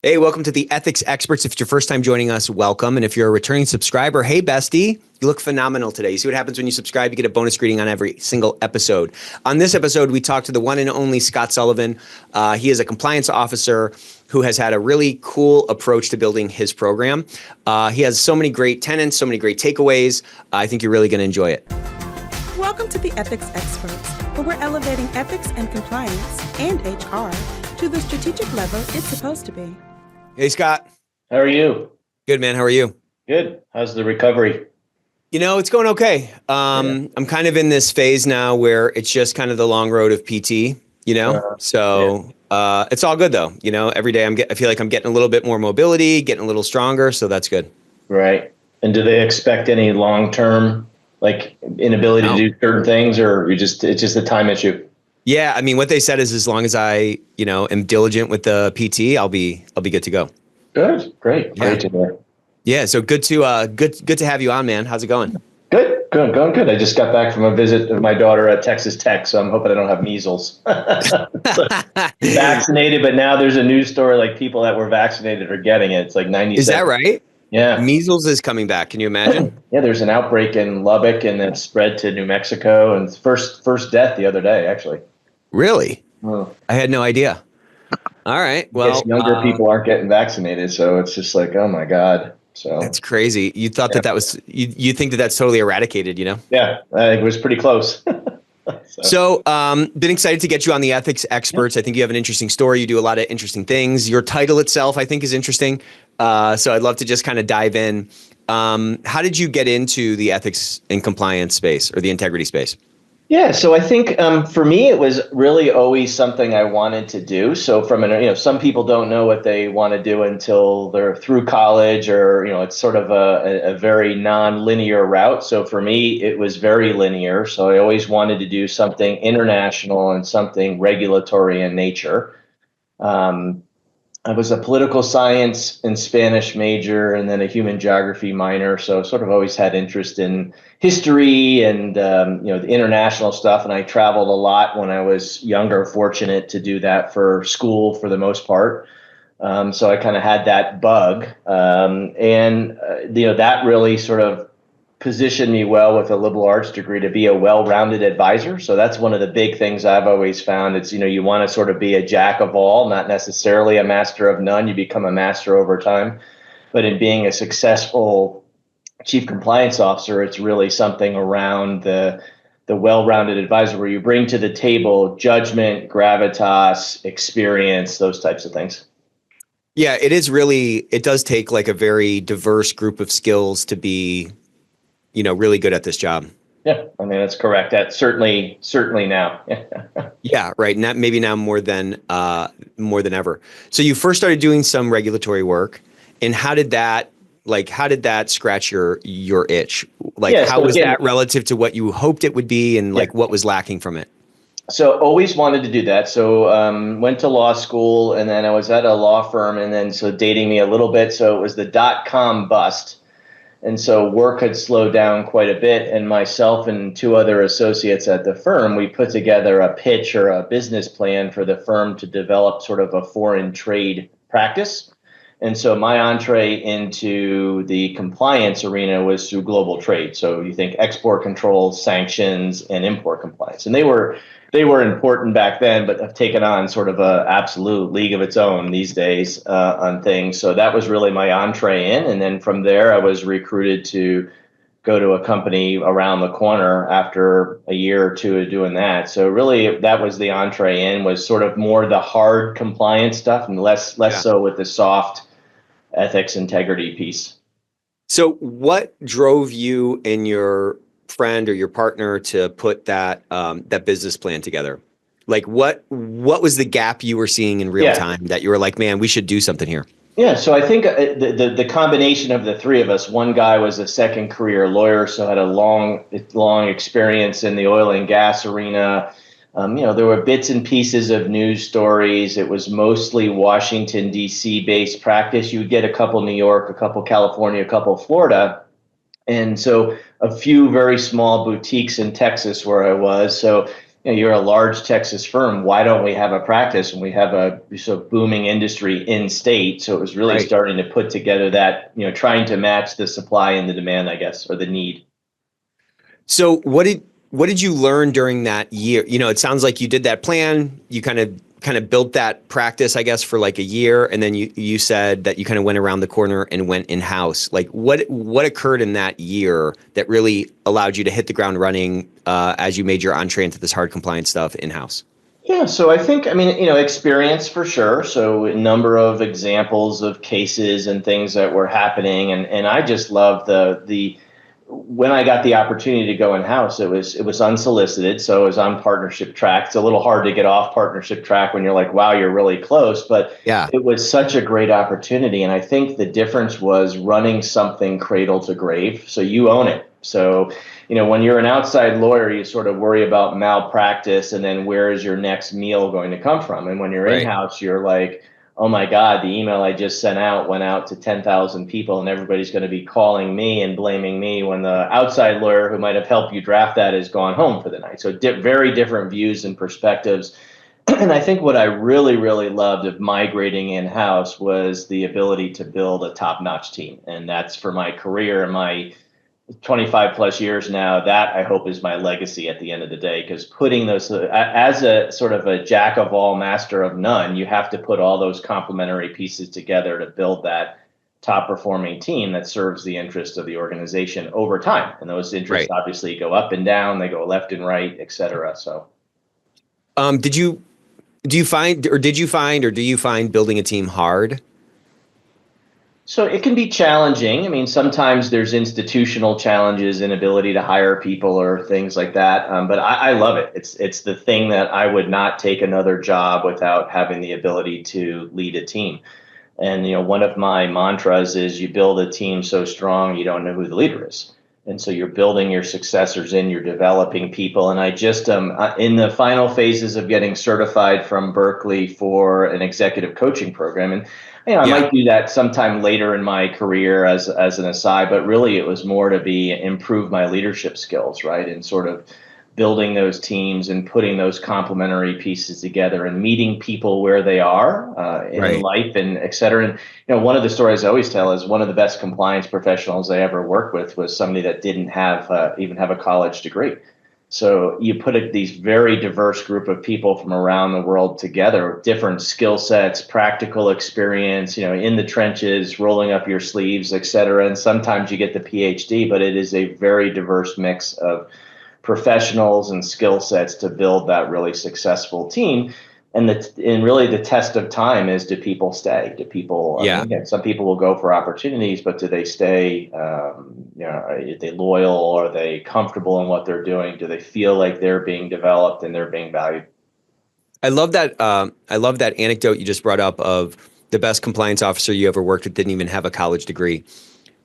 Hey, welcome to the Ethics Experts. If it's your first time joining us, welcome. And if you're a returning subscriber, hey, bestie, you look phenomenal today. You see what happens when you subscribe? You get a bonus greeting on every single episode. On this episode, we talked to the one and only Scott Sullivan. He is a compliance officer who has had a really cool approach to building his program. He has so many great tenets, so many great takeaways. I think you're really going to enjoy it. Welcome to the Ethics Experts, where we're elevating ethics and compliance and HR to the strategic level it's supposed to be. Hey, Scott. How are you? Good, man. How are you? Good. How's the recovery? You know, it's going okay. I'm kind of in this phase now where it's just kind of the long road of PT, it's all good though. Every day I feel like I'm getting a little bit more mobility, getting a little stronger. So that's good. Right. And do they expect any long-term, like inability to do certain things, or it's just a time issue? Yeah. I mean, what they said is as long as I, am diligent with the PT, I'll be good to go. Good. Great. Yeah. Great to hear. Yeah. So good to have you on, man. How's it going? Good. Going good. I just got back from a visit of my daughter at Texas Tech, so I'm hoping I don't have measles. Vaccinated, but now there's a news story like people that were vaccinated are getting it. It's like 97. Is that right? Yeah. Measles is coming back. Can you imagine? Yeah, there's an outbreak in Lubbock and then spread to New Mexico, and first death the other day, actually. Really? Oh. I had no idea. All right. Well, I guess younger people aren't getting vaccinated, so it's just like, oh my God. So that's crazy. You thought that was, you think that that's totally eradicated, Yeah, I think it was pretty close. So, been excited to get you on the Ethics Experts. I think you have an interesting story. You do a lot of interesting things. Your title itself, I think, is interesting. So I'd love to just kind of dive in. How did you get into the ethics and compliance space or the integrity space? Yeah, so I think for me, it was really always something I wanted to do. So some people don't know what they want to do until they're through college, or, it's sort of a very non-linear route. So for me, it was very linear. So I always wanted to do something international and something regulatory in nature. I was a political science and Spanish major and then a human geography minor. So sort of always had interest in history and, the international stuff. And I traveled a lot when I was younger, fortunate to do that for school for the most part. So I kind of had that bug. That really sort of positioned me well with a liberal arts degree to be a well-rounded advisor. So that's one of the big things I've always found. It's, you want to sort of be a jack of all, not necessarily a master of none. You become a master over time. But in being a successful chief compliance officer, it's really something around the well-rounded advisor where you bring to the table judgment, gravitas, experience, those types of things. Yeah, it does take like a very diverse group of skills to be really good at this job. Yeah, I mean, that's correct. That's certainly now. Yeah, right. Maybe now more than ever. So you first started doing some regulatory work, and how did that scratch your itch? How was that relative to what you hoped it would be, and what was lacking from it? So always wanted to do that. So went to law school, and then I was at a law firm, and then so dating me a little bit. So it was the .com bust. And so work had slowed down quite a bit, and myself and two other associates at the firm, we put together a pitch or a business plan for the firm to develop sort of a foreign trade practice. And so my entree into the compliance arena was through global trade. So you think export controls, sanctions, and import compliance. And they were important back then, but have taken on sort of a absolute league of its own these days on things. So that was really my entree in. And then from there, I was recruited to go to a company around the corner after a year or two of doing that. So really, that was the entree in, was sort of more the hard compliance stuff and less so with the soft ethics integrity piece. So what drove you and your friend or your partner to put that business plan together? What was the gap you were seeing in real time that you were like, man, we should do something here? Yeah, so I think the combination of the three of us, one guy was a second career lawyer, so had a long experience in the oil and gas arena. There were bits and pieces of news stories. It was mostly Washington, D.C. based practice. You would get a couple New York, a couple California, a couple Florida. And so a few very small boutiques in Texas where I was. So, you're a large Texas firm. Why don't we have a practice? And we have a so booming industry in state. So it was really starting to put together that, trying to match the supply and the demand, I guess, or the need. So what did you learn during that year? It sounds like you did that plan. You kind of built that practice, I guess, for like a year, and then you said that you kind of went around the corner and went in-house. Like what occurred in that year that really allowed you to hit the ground running as you made your entree into this hard compliance stuff in-house? Yeah, so I think, experience for sure. So a number of examples of cases and things that were happening, and I just love the when I got the opportunity to go in-house, it was unsolicited. So it was on partnership track. It's a little hard to get off partnership track when you're like, wow, you're really close. But yeah, it was such a great opportunity. And I think the difference was running something cradle to grave. So you own it. So, when you're an outside lawyer, you sort of worry about malpractice and then where is your next meal going to come from? And when you're in-house, you're like, oh my God, the email I just sent out went out to 10,000 people and everybody's going to be calling me and blaming me when the outside lawyer who might have helped you draft that has gone home for the night. So very different views and perspectives. And I think what I really, really loved of migrating in-house was the ability to build a top-notch team. And that's for my career and my 25 plus years now, that I hope is my legacy at the end of the day, because putting those as a sort of a jack of all, master of none, you have to put all those complementary pieces together to build that top performing team that serves the interest of the organization over time. And those interests obviously go up and down, they go left and right, et cetera. So did you find building a team hard? So it can be challenging. Sometimes there's institutional challenges, inability to hire people or things like that. But I love it. It's the thing that I would not take another job without having the ability to lead a team. And, one of my mantras is you build a team so strong, you don't know who the leader is. And so you're building your successors you're developing people. And I just in the final phases of getting certified from Berkeley for an executive coaching program. And I might do that sometime later in my career as an aside, but really it was more to improve my leadership skills, right? And sort of building those teams and putting those complementary pieces together and meeting people where they are in life and et cetera. And, one of the stories I always tell is one of the best compliance professionals I ever worked with was somebody that didn't have even have a college degree. So you put these very diverse group of people from around the world together, different skill sets, practical experience, in the trenches, rolling up your sleeves, et cetera. And sometimes you get the PhD, but it is a very diverse mix of professionals and skill sets to build that really successful team. And really the test of time is, do people stay? Do people, again, some people will go for opportunities, but do they stay? Are they loyal? Are they comfortable in what they're doing? Do they feel like they're being developed and they're being valued? I love that. I love that anecdote you just brought up of the best compliance officer you ever worked with didn't even have a college degree.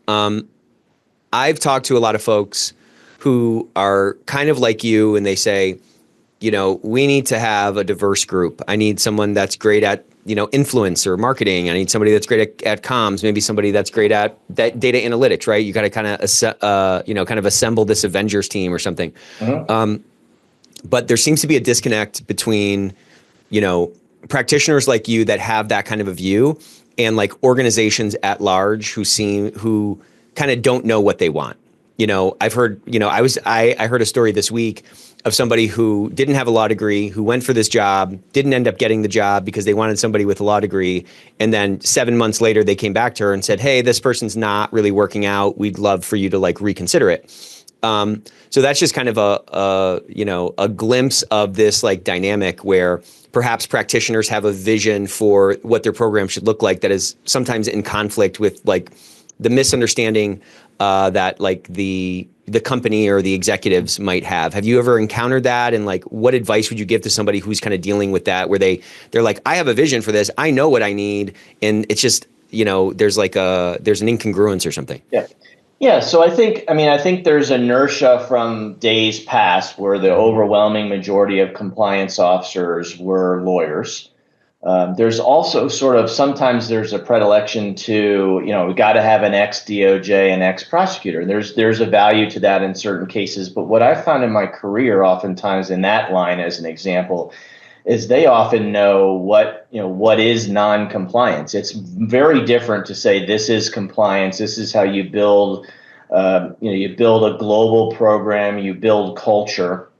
I've talked to a lot of folks who are kind of like you, and they say, we need to have a diverse group. I need someone that's great at, influence or marketing. I need somebody that's great at comms, maybe somebody that's great at data analytics, right? You got to kind of assemble this Avengers team or something. Mm-hmm. But there seems to be a disconnect between, practitioners like you that have that kind of a view and like organizations at large who kind of don't know what they want. I've heard, I heard a story this week of somebody who didn't have a law degree, who went for this job, didn't end up getting the job because they wanted somebody with a law degree. And then 7 months later, they came back to her and said, hey, this person's not really working out. We'd love for you to reconsider it. So that's just kind of a glimpse of this dynamic where perhaps practitioners have a vision for what their program should look like that is sometimes in conflict with the misunderstanding that the company or the executives might have. Have you ever encountered that? And what advice would you give to somebody who's kind of dealing with that, where they're like, I have a vision for this, I know what I need, and it's just, there's there's an incongruence or something. Yeah. Yeah. So I think there's inertia from days past where the overwhelming majority of compliance officers were lawyers. There's also sort of sometimes there's a predilection to, we got to have an ex-DOJ and ex-prosecutor. There's a value to that in certain cases. But what I found in my career, oftentimes in that line, as an example, is they often know what is non-compliance. It's very different to say this is compliance. This is how you build, you build a global program, you build culture.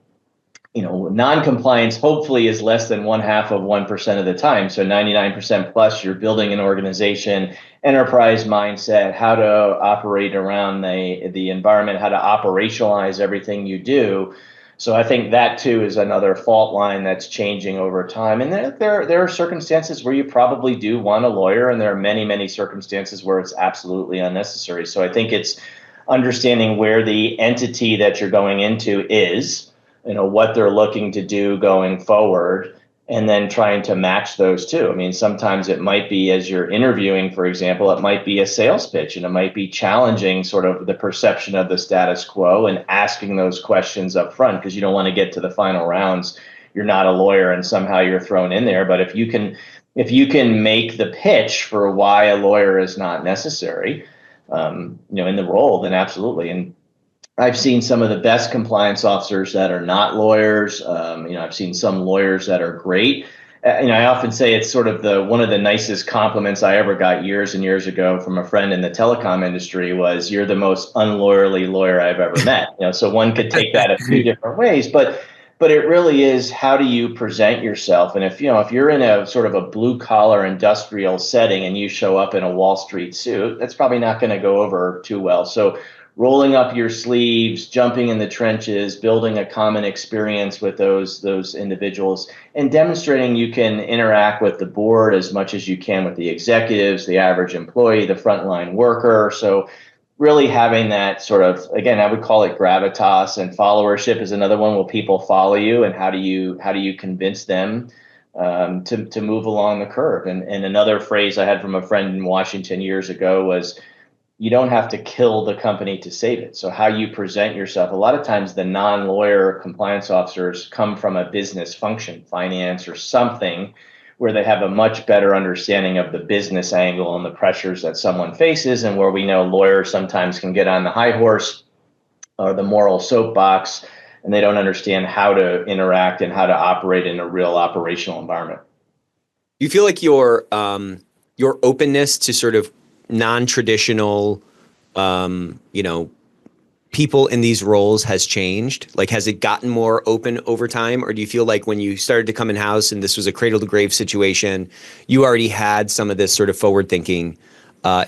Non-compliance hopefully is less than 0.5% of the time. So 99% plus, you're building an organization, enterprise mindset, how to operate around the environment, how to operationalize everything you do. So I think that too is another fault line that's changing over time. And there are circumstances where you probably do want a lawyer, and there are many, many circumstances where it's absolutely unnecessary. So I think it's understanding where the entity that you're going into is, what they're looking to do going forward, and then trying to match those two. I mean, sometimes it might be, as you're interviewing, for example, it might be a sales pitch, and it might be challenging sort of the perception of the status quo and asking those questions up front, because you don't want to get to the final rounds. You're not a lawyer and somehow you're thrown in there. But if you can make the pitch for why a lawyer is not necessary, in the role, then absolutely. And I've seen some of the best compliance officers that are not lawyers. I've seen some lawyers that are great. I often say it's sort of one of the nicest compliments I ever got years and years ago from a friend in the telecom industry was, "You're the most unlawyerly lawyer I've ever met." So one could take that a few different ways, but it really is, how do you present yourself? And if you're in a sort of a blue collar industrial setting and you show up in a Wall Street suit, that's probably not going to go over too well. So rolling up your sleeves, jumping in the trenches, building a common experience with those individuals, and demonstrating you can interact with the board as much as you can with the executives, the average employee, the frontline worker. So really having that sort of, again, I would call it gravitas, and followership is another one. Will people follow you, and how do you convince them to move along the curve? And another phrase I had from a friend in Washington years ago was, you don't have to kill the company to save it. So how you present yourself. A lot of times the non-lawyer compliance officers come from a business function, finance or something, where they have a much better understanding of the business angle and the pressures that someone faces, and where we know lawyers sometimes can get on the high horse or the moral soapbox, and they don't understand how to interact and how to operate in a real operational environment. Do you feel like your openness to sort of non-traditional, people in these roles has changed? Like, has it gotten more open over time? Or do you feel like when you started to come in-house and this was a cradle to grave situation, you already had some of this sort of forward thinking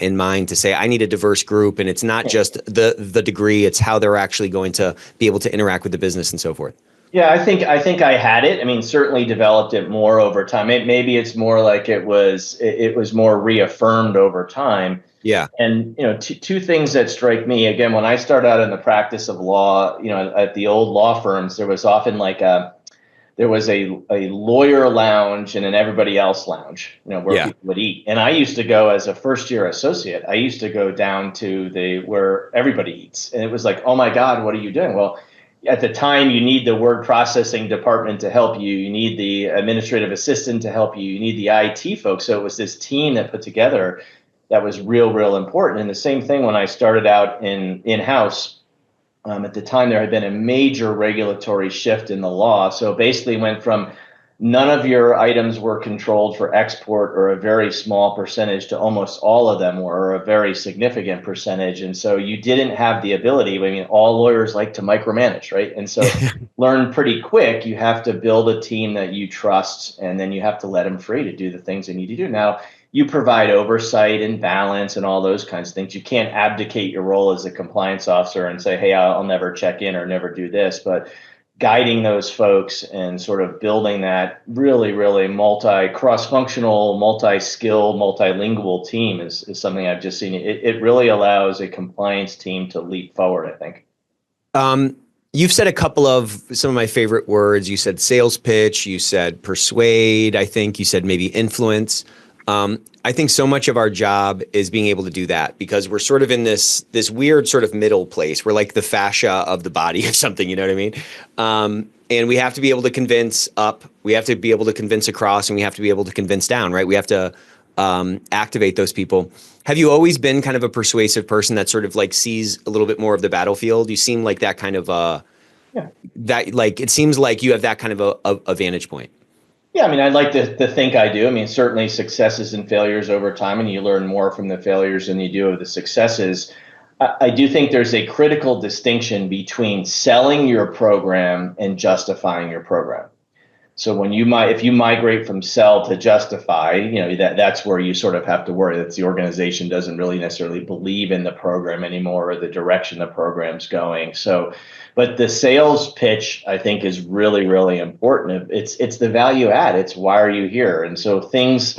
in mind to say, I need a diverse group, and it's not just the degree, it's how they're actually going to be able to interact with the business and so forth? Yeah, I think I had it. I mean, certainly developed it more over time. Maybe it's more like it was more reaffirmed over time. Yeah. And two things that strike me, again, when I started out in the practice of law, at the old law firms, there was often there was a lawyer lounge and an everybody else lounge, where people would eat. And I used to go as a first year associate. I used to go down to where everybody eats, and it was like, oh my God, what are you doing? Well, at the time, you need the word processing department to help you. You need the administrative assistant to help you. You need the IT folks. So it was this team that put together that was real important. And the same thing when I started out in-house. At the time, there had been a major regulatory shift in the law. So basically went from none of your items were controlled for export, or a very small percentage, to almost all of them were, a very significant percentage. And so you didn't have the ability. I mean, all lawyers like to micromanage, right? And so learn pretty quick. You have to build a team that you trust, and then you have to let them free to do the things they need to do. Now, you provide oversight and balance and all those kinds of things. You can't abdicate your role as a compliance officer and say, hey, I'll never check in or never do this. But guiding those folks and sort of building that really, really cross-functional, multi-skilled, multilingual team is something I've just seen. It really allows a compliance team to leap forward, I think. You've said a couple of some of my favorite words. You said sales pitch, you said persuade, I think you said maybe influence. I think so much of our job is being able to do that because we're sort of in this weird sort of middle place. We're like the fascia of the body or something, you know what I mean? And we have to be able to convince up, we have to be able to convince across, and we have to be able to convince down, right? We have to activate those people. Have you always been kind of a persuasive person that sort of like sees a little bit more of the battlefield? You seem like that kind of Yeah. that like it seems like you have that kind of a vantage point. Yeah, I mean, I'd like to think I do. I mean, certainly successes and failures over time, and you learn more from the failures than you do of the successes. I do think there's a critical distinction between selling your program and justifying your program. So if you migrate from sell to justify, that's where you sort of have to worry that the organization doesn't really necessarily believe in the program anymore or the direction the program's going. So, but the sales pitch, I think, is really, really important. It's the value add. It's why are you here? And so things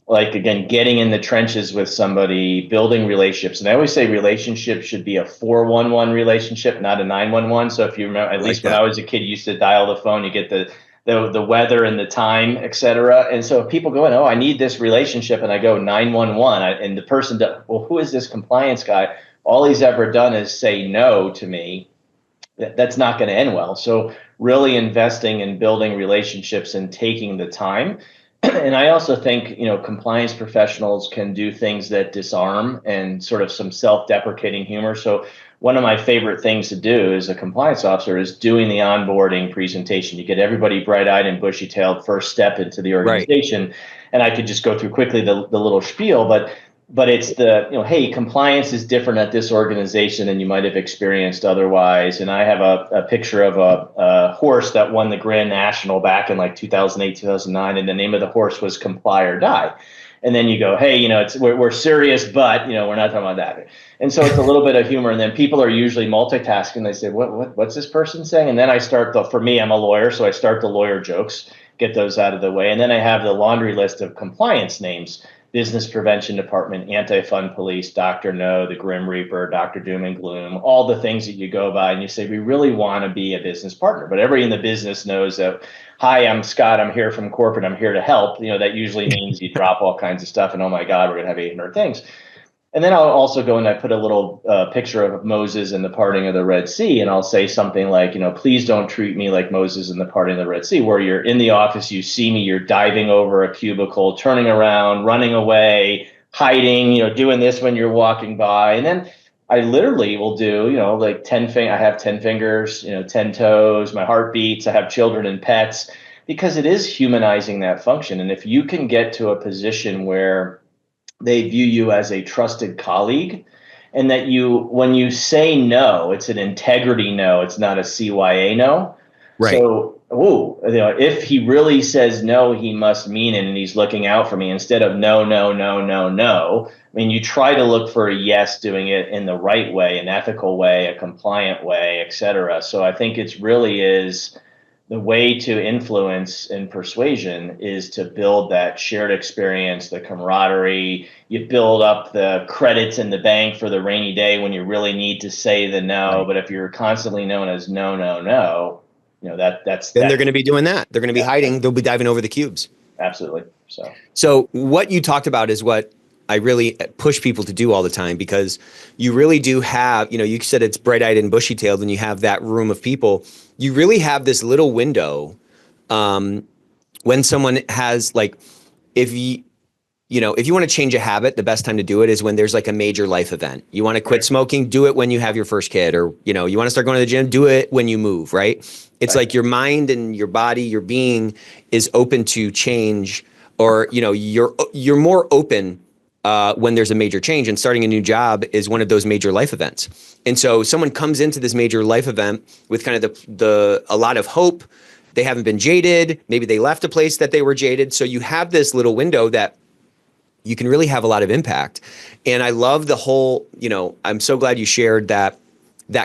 like, again, getting in the trenches with somebody, building relationships. And I always say relationships should be a 411 relationship, not a 911. So if you remember, at least when I was a kid, you used to dial the phone, you get the weather and the time, et cetera. And so if people go in, oh, I need this relationship, and I go 911, and the person, well, who is this compliance guy? All he's ever done is say no to me. That's not going to end well. So really investing in building relationships and taking the time. And I also think, compliance professionals can do things that disarm and sort of some self-deprecating humor. So one of my favorite things to do as a compliance officer is doing the onboarding presentation. You get everybody bright-eyed and bushy-tailed first step into the organization. Right. And I could just go through quickly the little spiel, but it's hey, compliance is different at this organization than you might have experienced otherwise. And I have a picture of a horse that won the Grand National back in like 2008, 2009. And the name of the horse was Comply or Die. And then you go, hey, we're serious, but, we're not talking about that. And so it's a little bit of humor. And then people are usually multitasking. They say, what's this person saying? And then I start for me, I'm a lawyer. So I start the lawyer jokes, get those out of the way. And then I have the laundry list of compliance names: Business Prevention Department, Anti-Fund Police, Dr. No, the Grim Reaper, Dr. Doom and Gloom, all the things that you go by and you say, we really want to be a business partner. But everybody in the business knows that, hi, I'm Scott, I'm here from corporate, I'm here to help. That usually means you drop all kinds of stuff and, oh my God, we're going to have 800 things. And then I'll also go and I put a little picture of Moses and the parting of the Red Sea. And I'll say something like, please don't treat me like Moses and the parting of the Red Sea, where you're in the office, you see me, you're diving over a cubicle, turning around, running away, hiding, doing this when you're walking by. And then I literally will do, like 10 fingers. I have 10 fingers, 10 toes, my heart beats, I have children and pets, because it is humanizing that function. And if you can get to a position where they view you as a trusted colleague, and that when you say no, it's an integrity no, it's not a CYA no. Right. So, if he really says no, he must mean it, and he's looking out for me instead of no, no, no, no, no. I mean, you try to look for a yes, doing it in the right way, an ethical way, a compliant way, et cetera. So I think it's really is the way to influence and persuasion is to build that shared experience, the camaraderie. You build up the credits in the bank for the rainy day when you really need to say the no. Right. But if you're constantly known as no, no, no, that's they're going to be doing that. They're going to be hiding. They'll be diving over the cubes. Absolutely. So what you talked about is what I really push people to do all the time, because you really do have, you said it's bright-eyed and bushy-tailed, and you have that room of people. You really have this little window when someone has, like, if you want to change a habit, the best time to do it is when there's like a major life event. You want to quit smoking, do it when you have your first kid, or, you want to start going to the gym, do it when you move, right? It's like your mind and your body, your being is open to change, or, you're more open when there's a major change, and starting a new job is one of those major life events. And so someone comes into this major life event with kind of a lot of hope. They haven't been jaded. Maybe they left a place that they were jaded. So you have this little window that you can really have a lot of impact. And I love the whole, I'm so glad you shared that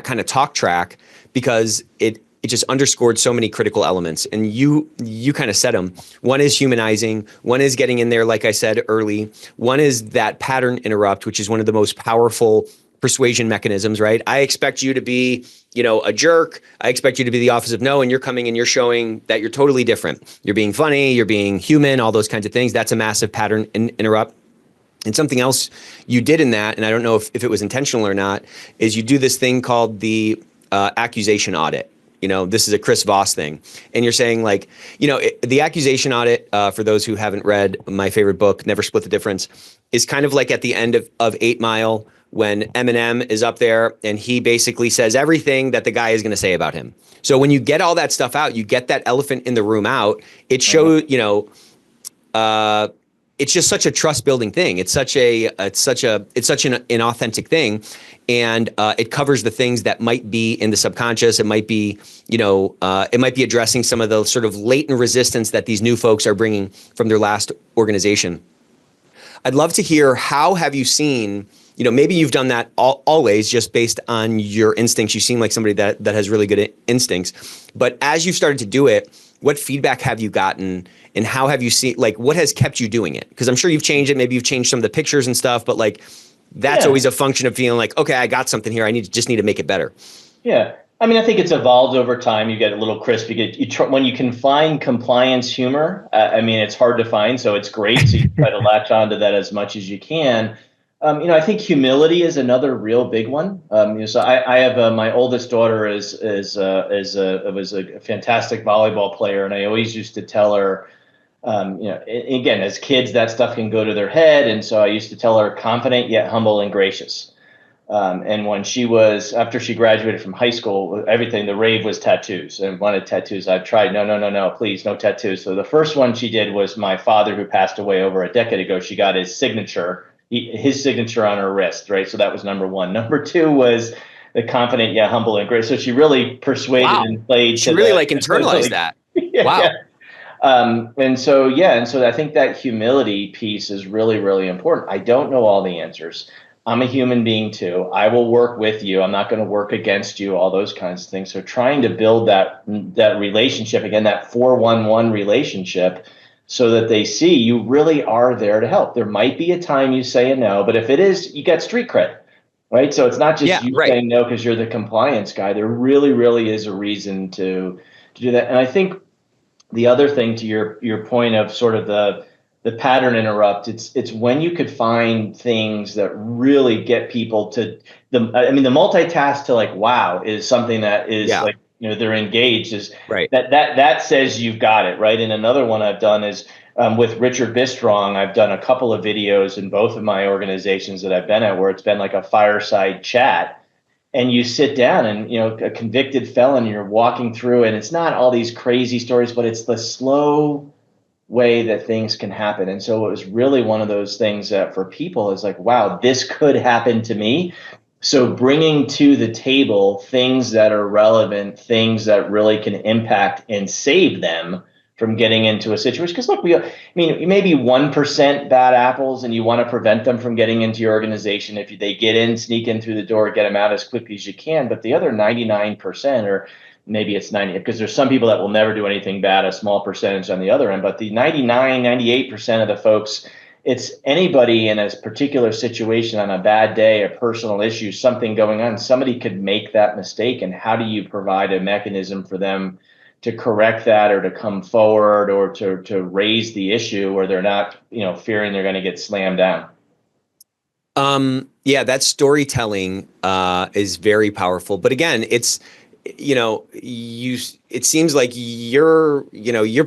kind of talk track, because it just underscored so many critical elements. And you kind of said them. One is humanizing. One is getting in there, like I said, early. One is that pattern interrupt, which is one of the most powerful persuasion mechanisms, right? I expect you to be, a jerk. I expect you to be the office of no, and you're coming and you're showing that you're totally different. You're being funny, you're being human, all those kinds of things. That's a massive pattern interrupt. And something else you did in that, and I don't know if it was intentional or not, is you do this thing called the accusation audit. This is a Chris Voss thing. And you're saying the accusation audit, for those who haven't read my favorite book, Never Split the Difference, is kind of like at the end of 8 Mile when Eminem is up there and he basically says everything that the guy is going to say about him. So when you get all that stuff out, you get that elephant in the room out, it shows, it's just such a trust building thing. It's such an inauthentic thing. And it covers the things that might be in the subconscious. It might be, it might be addressing some of the sort of latent resistance that these new folks are bringing from their last organization. I'd love to hear, how have you seen, maybe you've done that always just based on your instincts. You seem like somebody that has really good instincts. But as you started to do it, what feedback have you gotten, and how have you seen, what has kept you doing it? Because I'm sure you've changed it. Maybe you've changed some of the pictures and stuff, but that's always a function of feeling like, okay, I got something here. I just need to make it better. Yeah. I mean, I think it's evolved over time. You get a little crisp. When you can find compliance humor, it's hard to find, so it's great. So you try to latch onto that as much as you can. I think humility is another real big one. So I have my oldest daughter was a fantastic volleyball player, and I always used to tell her, again, as kids, that stuff can go to their head, and so I used to tell her, confident yet humble and gracious. And when after she graduated from high school, the rave was tattoos, and wanted tattoos. I've tried, no, please, no tattoos. So the first one she did was my father, who passed away over a decade ago. She got his signature on her wrist, right? So that was number one. Number two was the confident yet humble and gracious. So she really persuaded and played. She really internalized that. Yeah, wow. Yeah. And so I think that humility piece is really, really important. I don't know all the answers. I'm a human being too. I will work with you. I'm not going to work against you, all those kinds of things. So trying to build that relationship, again, that 4-1-1 relationship, so that they see you really are there to help. There might be a time you say a no, but if it is, you get street cred, right? So it's not just saying no because you're the compliance guy. There really, really is a reason to do that. And I think the other thing, to your point of sort of the pattern interrupt, it's when you could find things that really get people to the multitask to wow is something that is they're engaged, is right. That says you've got it, right. And another one I've done is with Richard Bistrong. I've done a couple of videos in both of my organizations that I've been at where it's been like a fireside chat, and you sit down and a convicted felon, you're walking through, and it's not all these crazy stories, but it's the slow way that things can happen. And so it was really one of those things that for people is wow, this could happen to me. So bringing to the table things that are relevant, things that really can impact and save them from getting into a situation. Because look, you may be 1% bad apples, and you want to prevent them from getting into your organization. If they get in, sneak in through the door, get them out as quickly as you can. But the other 99%, or maybe it's 90, because there's some people that will never do anything bad, a small percentage on the other end. But the 99, 98% of the folks, it's anybody in a particular situation on a bad day, a personal issue, something going on, somebody could make that mistake. And how do you provide a mechanism for them to correct that, or to come forward, or to raise the issue where they're not, fearing they're going to get slammed down? That storytelling is very powerful. But again, it's, it seems like you're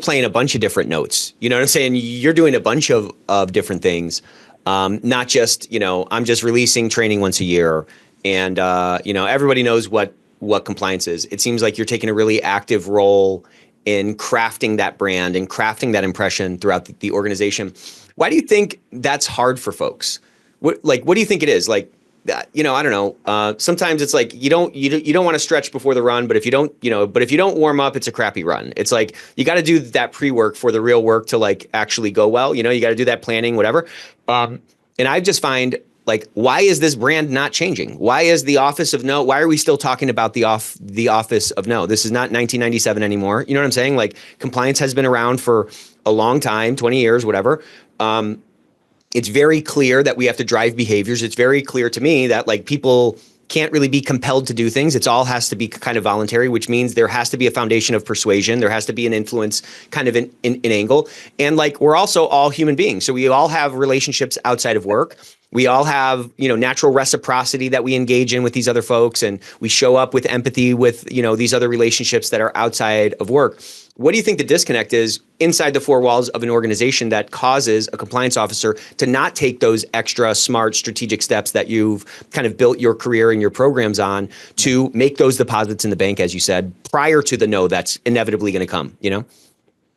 playing a bunch of different notes. You know what I'm saying? You're doing a bunch of different things. Not just, I'm just releasing training once a year, and everybody knows what compliance is. It seems like you're taking a really active role in crafting that brand and crafting that impression throughout the organization. Why do you think that's hard for folks? What do you think it is? I don't know. Sometimes it's you don't want to stretch before the run, but if you don't warm up, it's a crappy run. It's you got to do that pre-work for the real work to actually go well. You got to do that planning, whatever. And I just find why is this brand not changing? Why is the office of no? Why are we still talking about the office of no? This is not 1997 anymore. You know what I'm saying? Compliance has been around for a long time, 20 years, whatever. It's very clear that we have to drive behaviors. It's very clear to me that like people can't really be compelled to do things. It's all has to be kind of voluntary, which means there has to be a foundation of persuasion. There has to be an influence kind of in angle. And like, we're also all human beings. So we all have relationships outside of work. We all have, natural reciprocity that we engage in with these other folks. And we show up with empathy with, these other relationships that are outside of work. What do you think the disconnect is inside the four walls of an organization that causes a compliance officer to not take those extra smart strategic steps that you've kind of built your career and your programs on to make those deposits in the bank, as you said, prior to the no that's inevitably going to come,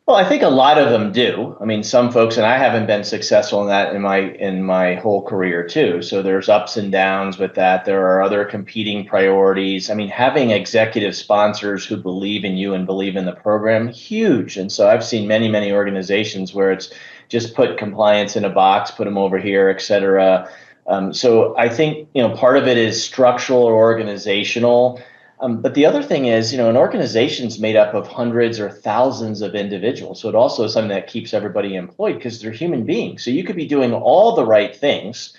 Well, I think a lot of them do. I mean, some folks, and I haven't been successful in that in my whole career too. So there's ups and downs with that. There are other competing priorities. I mean, having executive sponsors who believe in you and believe in the program, huge. And so I've seen many, many organizations where it's just put compliance in a box, put them over here, et cetera. So I think, part of it is structural or organizational. But the other thing is, an organization is made up of hundreds or thousands of individuals. So it also is something that keeps everybody employed because they're human beings. So you could be doing all the right things.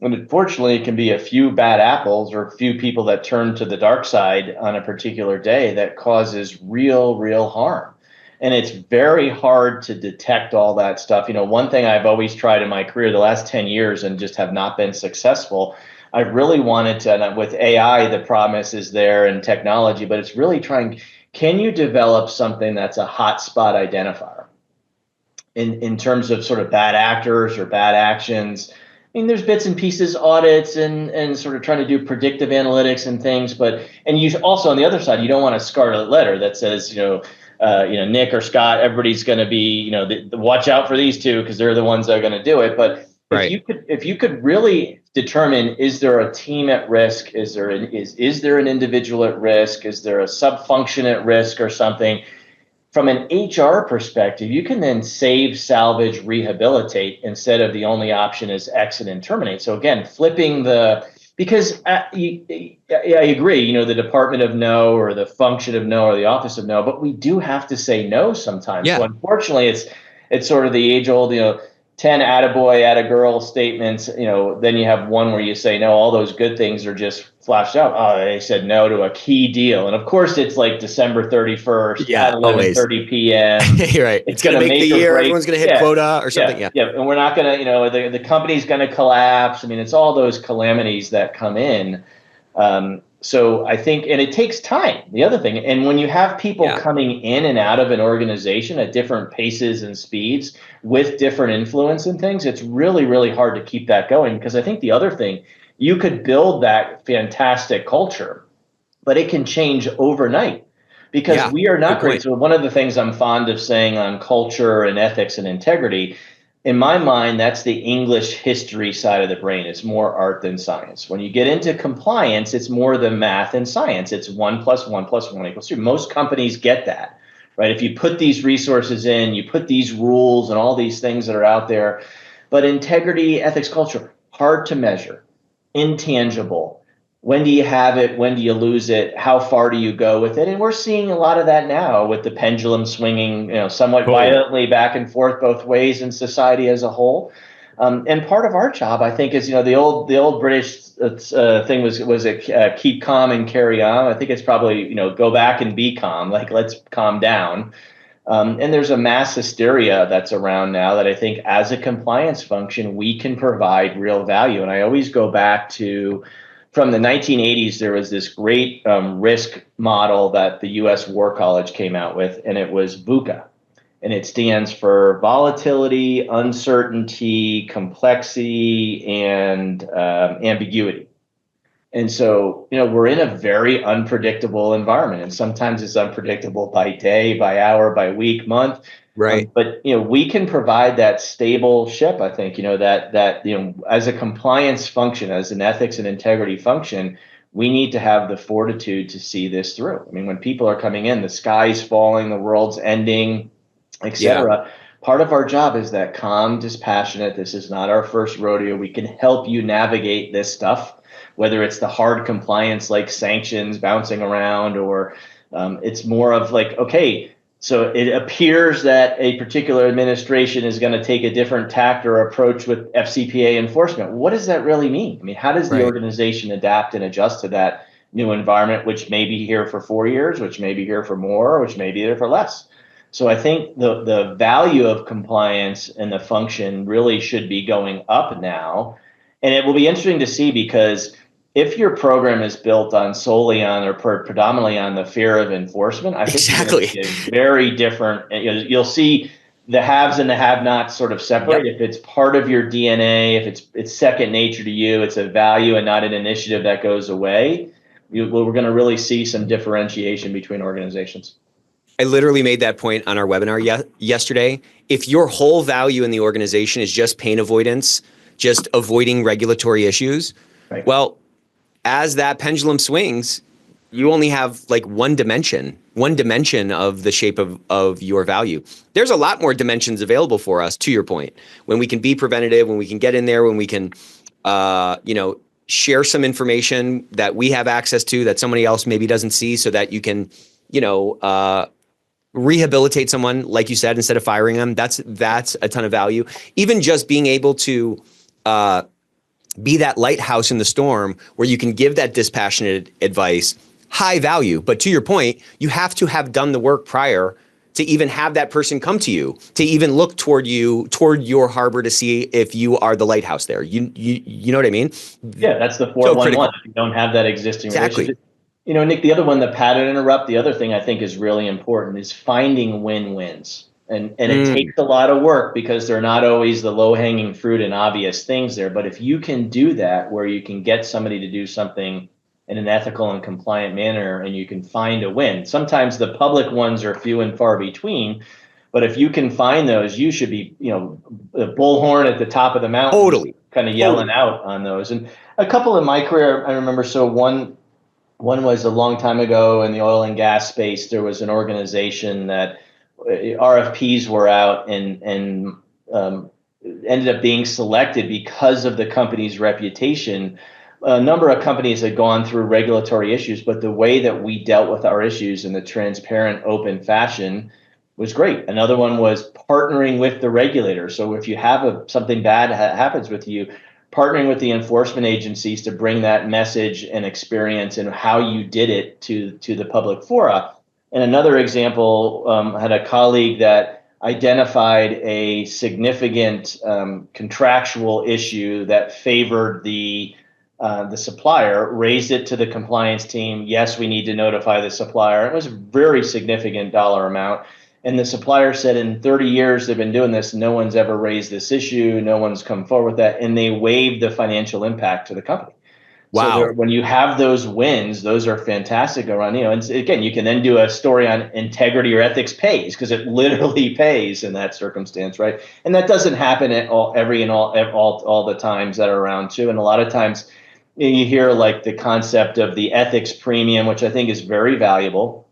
And unfortunately, it can be a few bad apples or a few people that turn to the dark side on a particular day that causes real harm. And it's very hard to detect all that stuff. One thing I've always tried in my career the last 10 years and just have not been successful, I really wanted to, and with AI, the promise is there and technology, but it's really can you develop something that's a hotspot identifier in terms of sort of bad actors or bad actions? I mean, there's bits and pieces, audits and sort of trying to do predictive analytics and things, and you also on the other side, you don't want a scarlet letter that says, Nick or Scott, everybody's going to be, watch out for these two because they're the ones that are going to do it. But right. if you could really determine, is there a team at risk? Is there an individual at risk? Is there a sub-function at risk or something? From an HR perspective, you can then save, salvage, rehabilitate instead of the only option is exit and terminate. So again, flipping because I agree, the Department of No or the function of no or the office of no, but we do have to say no sometimes. Yeah. So unfortunately, it's sort of the age old, 10 attaboy, attagirl statements, then you have one where you say no, all those good things are just flashed out. Oh, they said no to a key deal. And of course, it's like December 31st at 11:30 p.m. Right. It's going to make the year. Everyone's going to hit quota or something. Yeah. And we're not going to, the company's going to collapse. I mean, it's all those calamities that come in. So I think, and it takes time, the other thing. And when you have people coming in and out of an organization at different paces and speeds with different influence and things, it's really hard to keep that going. Because I think the other thing, you could build that fantastic culture, but it can change overnight because we are not great. So one of the things I'm fond of saying on culture and ethics and integrity, in my mind, that's the English history side of the brain. It's more art than science. When you get into compliance, it's more the math and science. It's 1 + 1 + 1 = 2. Most companies get that, right? If you put these resources in, you put these rules and all these things that are out there. But integrity, ethics, culture, hard to measure, intangible. When do you have it? When do you lose it? How far do you go with it? And we're seeing a lot of that now with the pendulum swinging, somewhat violently back and forth both ways in society as a whole. And part of our job, I think, is the old British thing was keep calm and carry on. I think it's probably go back and be calm. Like let's calm down. And there's a mass hysteria that's around now that I think as a compliance function we can provide real value. And I always go back to. From the 1980s, there was this great risk model that the U.S. War College came out with, and it was VUCA. And it stands for volatility, uncertainty, complexity, and ambiguity. And so, we're in a very unpredictable environment. And sometimes it's unpredictable by day, by hour, by week, month. Right. But we can provide that stable ship, I think, that as a compliance function, as an ethics and integrity function, we need to have the fortitude to see this through. I mean, when people are coming in, the sky's falling, the world's ending, et cetera. Yeah. Part of our job is that calm, dispassionate. This is not our first rodeo. We can help you navigate this stuff, whether it's the hard compliance like sanctions bouncing around, or it's more of like, okay, So it appears that a particular administration is going to take a different tact or approach with FCPA enforcement. What does that really mean? I mean, how does the Right. organization adapt and adjust to that new environment, which may be here for 4 years, which may be here for more, which may be here for less? So I think the value of compliance and the function really should be going up now. And it will be interesting to see, because if your program is built on solely on or predominantly on the fear of enforcement, I think Exactly. you're going to see a very different. You'll see the haves and the have-nots sort of separate. Yep. If it's part of your DNA, if it's second nature to you, it's a value and not an initiative that goes away. We're going to really see some differentiation between organizations. I literally made that point on our webinar yesterday. If your whole value in the organization is just pain avoidance, just avoiding regulatory issues, Right. well, as that pendulum swings, you only have like one dimension of the shape of your value. There's a lot more dimensions available for us, to your point, when we can be preventative, when we can get in there, when we can, share some information that we have access to that somebody else maybe doesn't see, so that you can, rehabilitate someone, like you said, instead of firing them. That's a ton of value. Even just being able to be that lighthouse in the storm, where you can give that dispassionate advice, high value. But to your point, you have to have done the work prior to even have that person come to you, to even look toward your harbor, to see if you are the lighthouse there. You know what I mean? Yeah, that's the 411. If you don't have that existing relationship. Nick, the other one, the pattern interrupt, the other thing I think is really important is finding win-wins. And it takes a lot of work, because they're not always the low-hanging fruit and obvious things there. But if you can do that, where you can get somebody to do something in an ethical and compliant manner, and you can find a win. Sometimes the public ones are few and far between, but if you can find those, you should be, the bullhorn at the top of the mountain, Totally, kind of yelling out on those. And a couple in my career, I remember. So one was a long time ago in the oil and gas space. There was an organization that RFPs were out and ended up being selected because of the company's reputation. A number of companies had gone through regulatory issues, but the way that we dealt with our issues in the transparent, open fashion was great. Another one was partnering with the regulator. So if you have something bad happens with you, partnering with the enforcement agencies to bring that message and experience and how you did it to the public fora. And another example, had a colleague that identified a significant contractual issue that favored the supplier, raised it to the compliance team. Yes, we need to notify the supplier. It was a very significant dollar amount. And the supplier said, in 30 years they've been doing this, no one's ever raised this issue. No one's come forward with that. And they waived the financial impact to the company. Wow. So when you have those wins, those are fantastic around, and again, you can then do a story on integrity or ethics pays, because it literally pays in that circumstance, right? And that doesn't happen at all the times that are around too. And a lot of times you hear like the concept of the ethics premium, which I think is very valuable.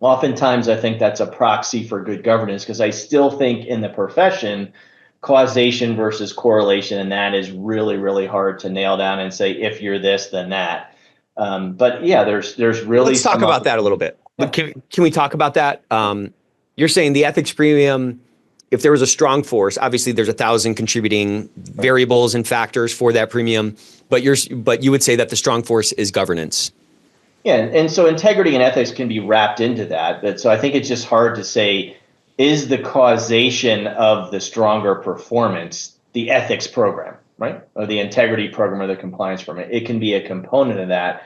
Oftentimes, I think that's a proxy for good governance, because I still think in the profession, causation versus correlation, and that is really, really hard to nail down and say, if you're this, then that. But yeah, there's really. Let's talk about that a little bit. Yeah. Can we talk about that? You're saying the ethics premium, if there was a strong force, obviously there's 1,000 contributing variables and factors for that premium, but you would say that the strong force is governance. Yeah, and so integrity and ethics can be wrapped into that. But so I think it's just hard to say, is the causation of the stronger performance the ethics program, right? Or the integrity program or the compliance program? It can be a component of that.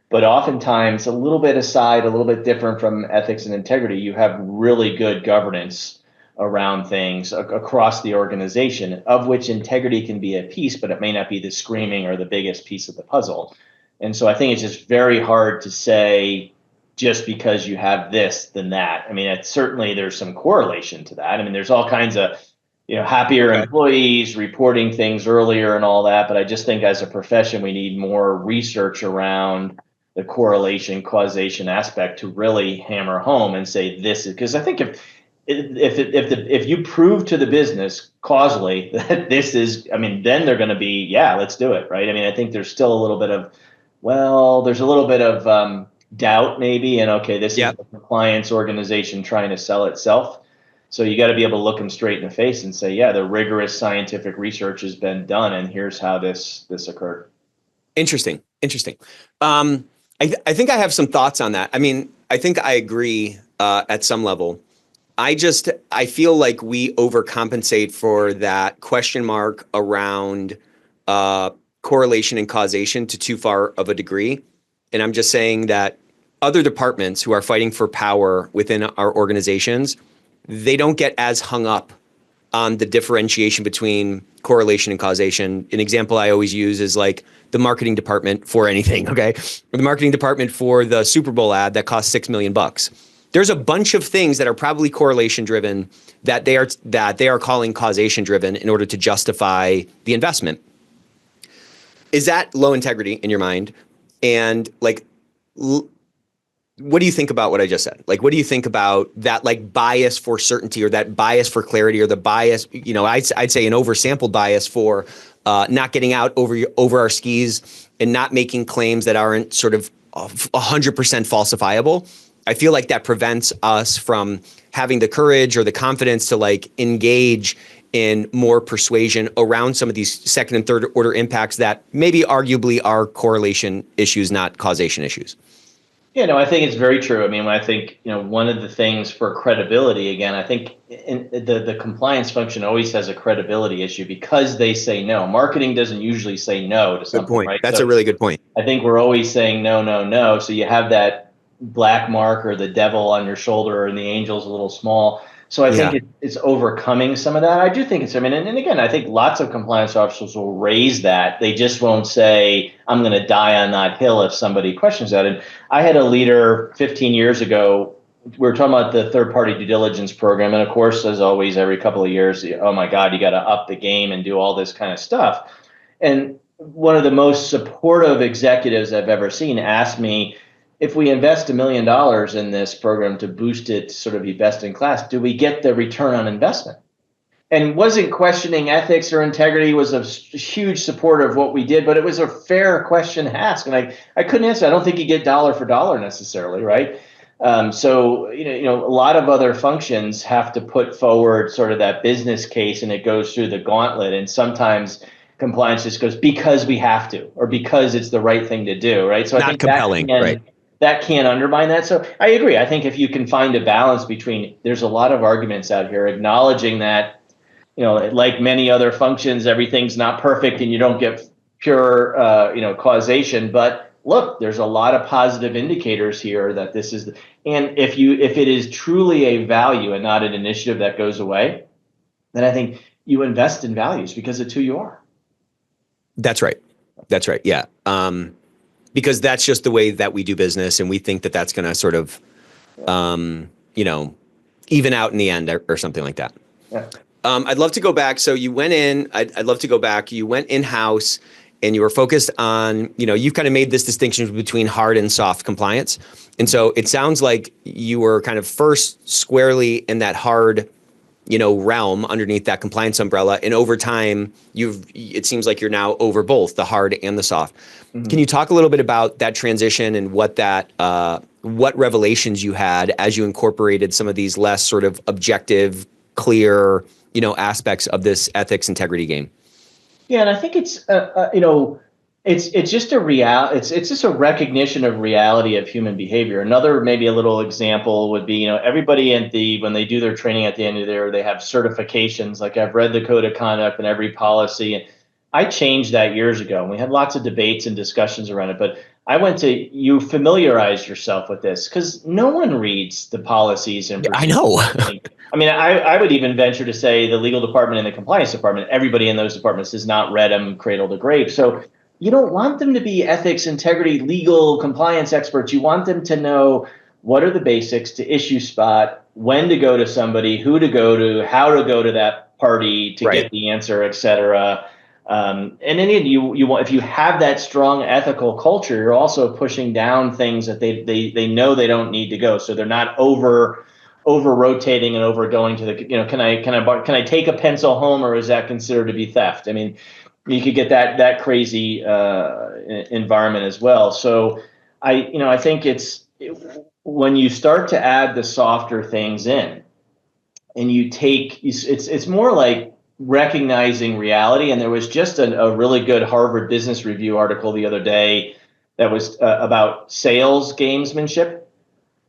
But oftentimes, a little bit aside, a little bit different from ethics and integrity, you have really good governance around things across the organization, of which integrity can be a piece, but it may not be the screaming or the biggest piece of the puzzle. And so I think it's just very hard to say, just because you have this, then that. I mean, certainly there's some correlation to that. I mean, there's all kinds of, happier employees, reporting things earlier and all that. But I just think as a profession, we need more research around the correlation causation aspect to really hammer home and say this is, because I think if you prove to the business causally that this is, I mean, then they're going to be, yeah, let's do it. Right. I mean, I think there's still a little bit of, doubt maybe, and okay, this is Yep. the compliance organization trying to sell itself. So you got to be able to look them straight in the face and say, yeah, the rigorous scientific research has been done, and here's how this occurred. Interesting. Interesting. I think I have some thoughts on that. I mean, I think I agree at some level. I feel like we overcompensate for that question mark around correlation and causation to too far of a degree. And I'm just saying that other departments who are fighting for power within our organizations, they don't get as hung up on the differentiation between correlation and causation. An example I always use is like the marketing department for anything, okay? Or the marketing department for the Super Bowl ad that costs $6 million. There's a bunch of things that are probably correlation driven that they are calling causation driven in order to justify the investment. Is that low integrity in your mind? And like, what do you think about what I just said? Like, what do you think about that, like bias for certainty, or that bias for clarity, or the bias, I'd say an oversampled bias for not getting out over our skis and not making claims that aren't sort of 100% falsifiable. I feel like that prevents us from having the courage or the confidence to like engage in more persuasion around some of these second and third order impacts that maybe arguably are correlation issues, not causation issues. Yeah, no, I think it's very true. I mean, I think, one of the things for credibility, again, I think the compliance function always has a credibility issue because they say no. Marketing doesn't usually say no to something, Good point. right? That's So a really good point. I think we're always saying no, no, no. So you have that black mark or the devil on your shoulder, and the angel's a little small. So I think it's overcoming some of that. I do think and again, I think lots of compliance officers will raise that. They just won't say, I'm going to die on that hill if somebody questions that. And I had a leader 15 years ago. We were talking about the third-party due diligence program. And of course, as always, every couple of years, oh my God, you got to up the game and do all this kind of stuff. And one of the most supportive executives I've ever seen asked me, if we invest $1 million in this program to boost it to sort of be best in class, do we get the return on investment? And wasn't questioning ethics or integrity, was a huge supporter of what we did, but it was a fair question to ask. And I couldn't answer. I don't think you get dollar for dollar necessarily, right? So, a lot of other functions have to put forward sort of that business case, and it goes through the gauntlet. And sometimes compliance just goes because we have to, or because it's the right thing to do, right? So I think compelling, right? That can't undermine that. So I agree. I think if you can find a balance between, there's a lot of arguments out here acknowledging that, like many other functions, everything's not perfect and you don't get pure, causation. But look, there's a lot of positive indicators here that this is, and if it is truly a value and not an initiative that goes away, then I think you invest in values because it's who you are. That's right. Yeah. Because that's just the way that we do business, and we think that that's going to sort of, even out in the end or something like that. Yeah. I'd love to go back. So you went in. I'd love to go back. You went in-house, and you were focused on. You've kind of made this distinction between hard and soft compliance, and so it sounds like you were kind of first squarely in that hard, realm underneath that compliance umbrella, and over time, it seems like you're now over both the hard and the soft. Mm-hmm. Can you talk a little bit about that transition and what revelations you had as you incorporated some of these less sort of objective, clear, aspects of this ethics integrity game? Yeah, and I think it's it's just it's just a recognition of reality of human behavior. Another maybe a little example would be, everybody when they do their training at the end of the year, they have certifications. Like, I've read the code of conduct and every policy, and I changed that years ago, and we had lots of debates and discussions around it. But I went to, you familiarize yourself with this, because no one reads the policies and I know. I mean, I would even venture to say the legal department and the compliance department, everybody in those departments has not read them cradle to grave. So you don't want them to be ethics, integrity, legal, compliance experts. You want them to know what are the basics to issue spot, when to go to somebody, who to go to, how to go to that party to get the answer, et cetera. And in the end, you want, if you have that strong ethical culture, you're also pushing down things that they know they don't need to go. So they're not over rotating and over going to the, can I take a pencil home, or is that considered to be theft? I mean, you could get that crazy environment as well. So I think when you start to add the softer things in, and it's more like recognizing reality. And there was just a really good Harvard Business Review article the other day that was about sales gamesmanship.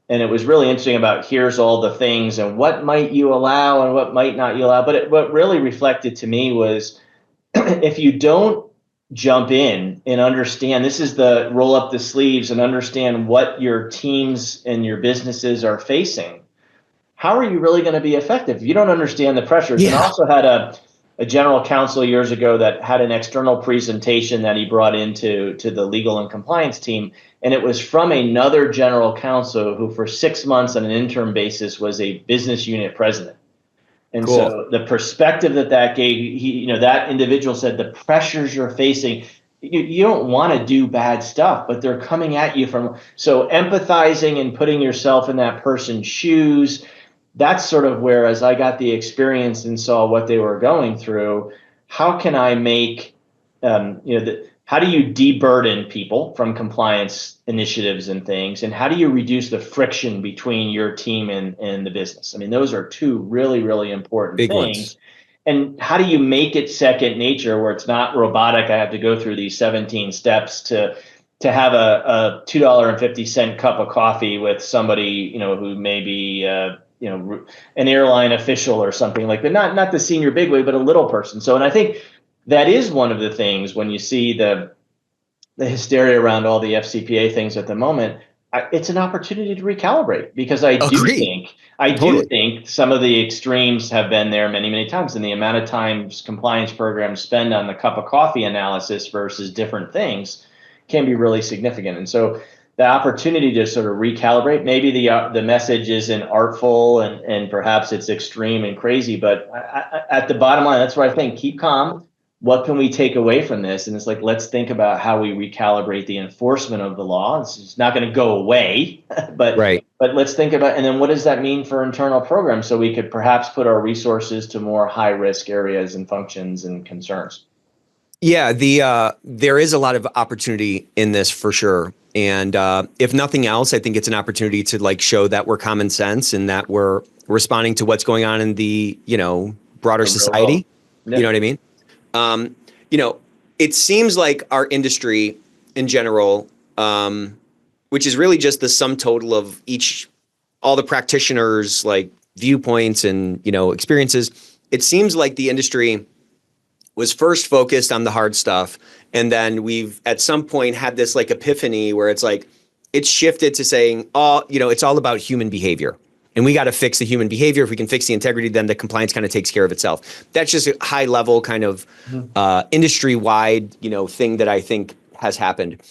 And it was really interesting about here's all the things and what might you allow and what might not you allow. But what really reflected to me was if you don't jump in and understand, this is the roll up the sleeves and understand what your teams and your businesses are facing, how are you really going to be effective if you don't understand the pressures? Yeah. And I also had a general counsel years ago that had an external presentation that he brought into the legal and compliance team. And it was from another general counsel who for 6 months on an interim basis was a business unit president. And Cool. So the perspective that gave, that individual said, the pressures you're facing, you don't want to do bad stuff, but they're coming at you so empathizing and putting yourself in that person's shoes. That's sort of where, as I got the experience and saw what they were going through, how can I make, how do you deburden people from compliance initiatives and things? And how do you reduce the friction between your team and the business? I mean, those are two really, really important Big things. ones. And how do you make it second nature where it's not robotic? I have to go through these 17 steps to have a $2.50 cup of coffee with somebody, who may be, an airline official or something like that, not the senior bigwig, but a little person. So, and I think that is one of the things when you see the hysteria around all the FCPA things at the moment, it's an opportunity to recalibrate, because I do think some of the extremes have been there many, many times, and the amount of times compliance programs spend on the cup of coffee analysis versus different things can be really significant. And so the opportunity to sort of recalibrate, maybe the message isn't artful and perhaps it's extreme and crazy, but at the bottom line, that's what I think. Keep calm. What can we take away from this? And it's like, let's think about how we recalibrate the enforcement of the law. It's not going to go away, but let's think about, and then what does that mean for internal programs so we could perhaps put our resources to more high risk areas and functions and concerns. Yeah, there is a lot of opportunity in this for sure. And if nothing else, I think it's an opportunity to show that we're common sense and that we're responding to what's going on in the, broader society. Yeah. You know what I mean? It seems like our industry in general, which is really just the sum total of all the practitioners' viewpoints and, experiences. It seems like the industry was first focused on the hard stuff. And then we've at some point had this epiphany where it's shifted to saying, it's all about human behavior. And we got to fix the human behavior. If we can fix the integrity, then the compliance kind of takes care of itself. That's just a high level kind of industry-wide, thing that I think has happened.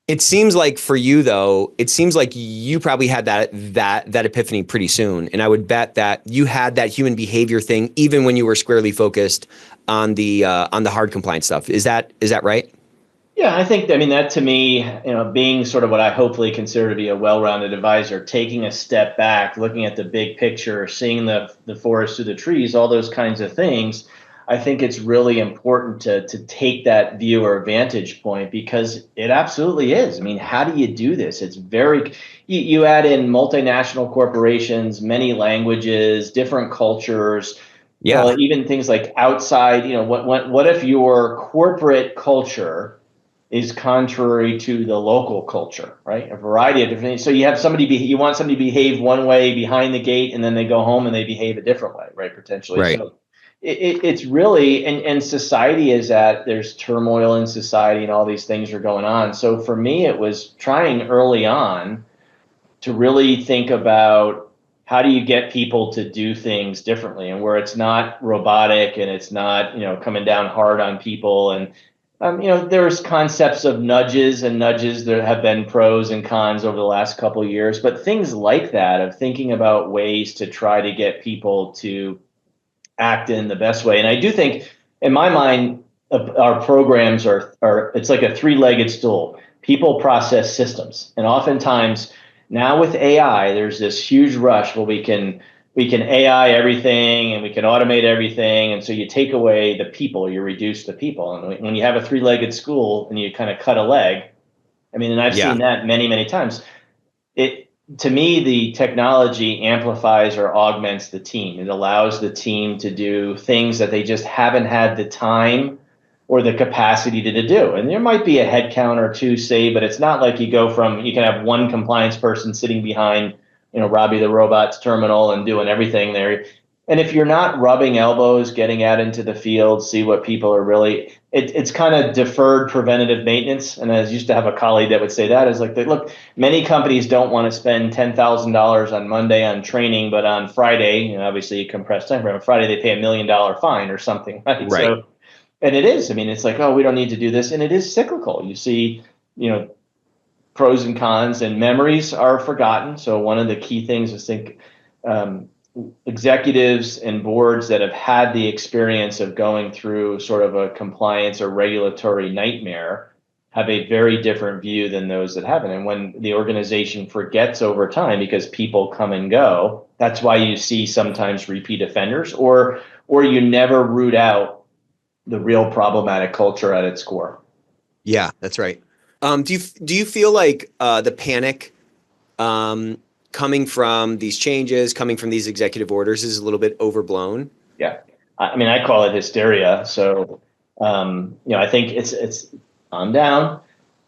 It seems like for you, though, it seems like you probably had that epiphany pretty soon. And I would bet that you had that human behavior thing even when you were squarely focused on the hard compliance stuff. Is that right? Yeah, I think, that to me, being sort of what I hopefully consider to be a well-rounded advisor, taking a step back, looking at the big picture, seeing the forest through the trees, all those kinds of things, I think it's really important to take that view or vantage point, because it absolutely is. How do you do this? It's you add in multinational corporations, many languages, different cultures. Yeah. Even things like outside, what if your corporate culture is contrary to the local culture, right? A variety of different things. So you have you want somebody to behave one way behind the gate, and then they go home and they behave a different way, right? Potentially. Right. So it's really, and society there's turmoil in society and all these things are going on. So for me, it was trying early on to really think about how do you get people to do things differently, and where it's not robotic and it's not, coming down hard on people. And, there's concepts of nudges. There have been pros and cons over the last couple of years, but things like that of thinking about ways to try to get people to act in the best way. And I do think, in my mind, our programs are it's like a three-legged stool: people, process, systems. And oftentimes now with AI, there's this huge rush where we can AI everything and we can automate everything. And so you take away the people, you reduce the people. And when you have a three-legged stool and you kind of cut a leg, I mean, and I've Yeah. seen that many, many times. To me, the technology amplifies or augments the team. It allows the team to do things that they just haven't had the time or the capacity to do. And there might be a head count or two, say, but it's not like you can have one compliance person sitting behind, Robbie the robot's terminal and doing everything there. And if you're not rubbing elbows, getting out into the field, see what people are really, it's kind of deferred preventative maintenance. And I used to have a colleague that would say that is like, look, many companies don't want to spend $10,000 on Monday on training, but on Friday, obviously you compress time frame. On Friday, they pay $1 million fine or something, right? Right. So, and it is, I mean, it's like, oh, we don't need to do this. And it is cyclical. You see, pros and cons, and memories are forgotten. So one of the key things is executives and boards that have had the experience of going through sort of a compliance or regulatory nightmare have a very different view than those that haven't. And when the organization forgets over time, because people come and go, that's why you see sometimes repeat offenders, or you never root out the real problematic culture at its core. Yeah, that's right. Do you feel like the panic coming from these changes, coming from these executive orders, is a little bit overblown? Yeah, I mean, I call it hysteria. So, I think it's calm down,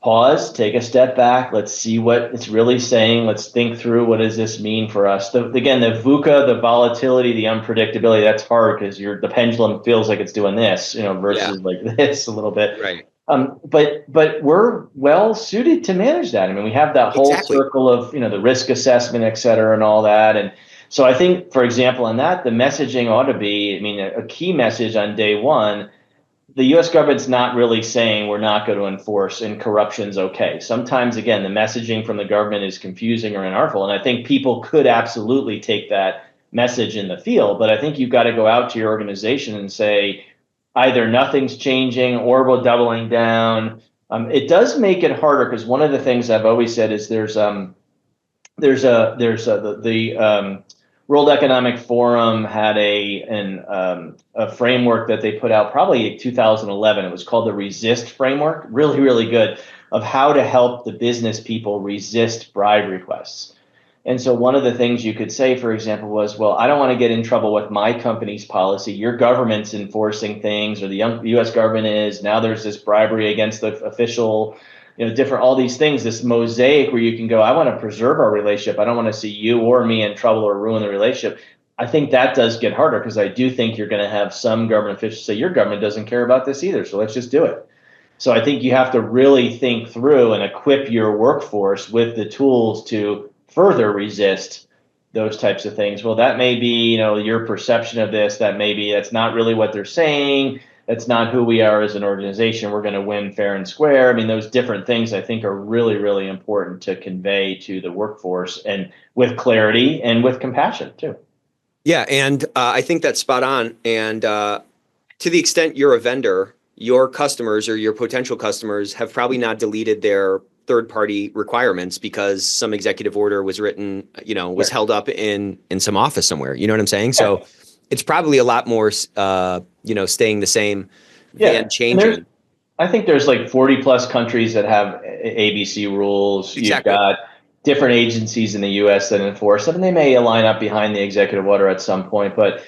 pause, take a step back. Let's see what it's really saying. Let's think through, what does this mean for us? Again, the VUCA, the volatility, the unpredictability, that's hard because the pendulum feels like it's doing this, versus like this a little bit. Right. But we're well suited to manage that. I mean, we have that whole circle of, the risk assessment, et cetera, and all that. And so I think, for example, on that, the messaging ought to be, I mean, a key message on day one, the U.S. government's not really saying we're not going to enforce and corruption's okay. Sometimes, again, the messaging from the government is confusing or unartful. And I think people could absolutely take that message in the field. But I think you've got to go out to your organization and say, either nothing's changing or we're doubling down. It does make it harder because one of the things I've always said is the World Economic Forum had a framework that they put out probably in 2011. It was called the Resist Framework. Really, really good, of how to help the business people resist bribe requests. And so one of the things you could say, for example, was, well, I don't want to get in trouble with my company's policy. Your government's enforcing things, or the U.S. government is. Now there's this bribery against the official, different, all these things, this mosaic where you can go, I want to preserve our relationship. I don't want to see you or me in trouble or ruin the relationship. I think that does get harder because I do think you're going to have some government officials say, your government doesn't care about this either, so let's just do it. So I think you have to really think through and equip your workforce with the tools to further resist those types of things. Well, that may be, your perception of this, that's not really what they're saying. That's not who we are as an organization. We're going to win fair and square. I mean, those different things I think are really, really important to convey to the workforce, and with clarity and with compassion too. Yeah. And I think that's spot on. And to the extent you're a vendor, your customers or your potential customers have probably not deleted their third-party requirements because some executive order was written, was held up in some office somewhere. You know what I'm saying? So it's probably a lot more, staying the same than changing. I think there's like 40 plus countries that have ABC rules. Exactly. You've got different agencies in the U.S. that enforce them, and they may line up behind the executive order at some point. But